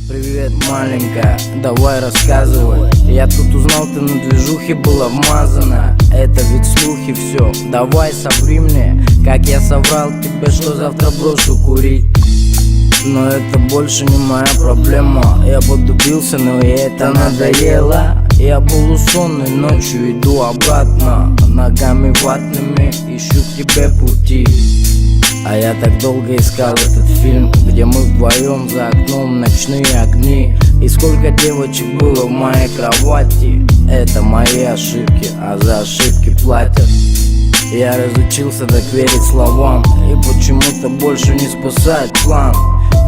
Привет, маленькая, давай рассказывай. Я тут узнал, ты на движухе была вмазана. Это ведь слухи все, давай соври мне, как я соврал тебе, что завтра брошу курить. Но это больше не моя проблема. Я подлюбился, но и это надоело. Я полусонный, ночью иду обратно, ногами ватными ищу к тебе пути. А я так долго искал этот фильм, где мы вдвоем, за окном ночные огни. И сколько девочек было в моей кровати. Это мои ошибки, а за ошибки платят. Я разучился так верить словам, и почему-то больше не спасает план.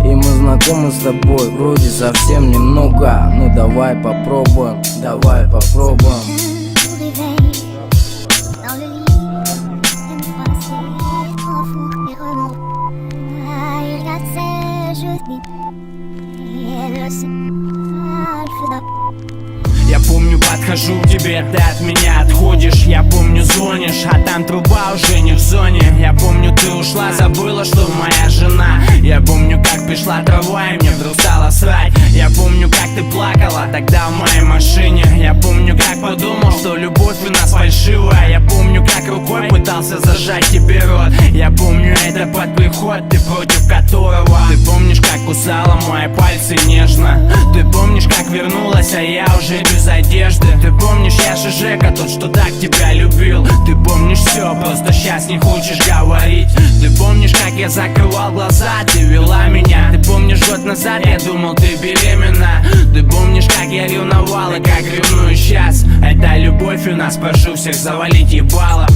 И мы знакомы с тобой вроде совсем немного. Ну давай попробуем, давай попробуем. Я помню, подхожу к тебе, ты от меня отходишь. Я помню, звонишь, а там труба уже не в зоне. Я помню, ты ушла, забыла, что моя жена. Я помню, как пришла трава и мне вдруг стало срать. Я помню, как ты плакала тогда в моей машине. Я помню, как подумал, что любовь у нас фальшивая. Я помню, как рукой пытался зажать тебе рот. Я помню, это под приход, ты против которого. Ты помнишь, как кусала мои пальцы нежно. Ты помнишь, как вернулась, а я уже без одежды. Ты помнишь, я же Жека, тот, что так тебя любил. Ты помнишь все, просто сейчас не хочешь говорить. Ты помнишь, как я закрывал глаза, ты вела меня. Ты помнишь, год назад я думал, ты беременна. Ты помнишь, как я ревновал и как ревную сейчас. Это любовь у нас, прошу всех завалить ебало.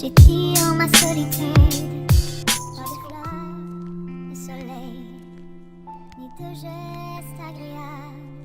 J'étire ma solitude, pas de flamme, de soleil, ni de gestes agréables.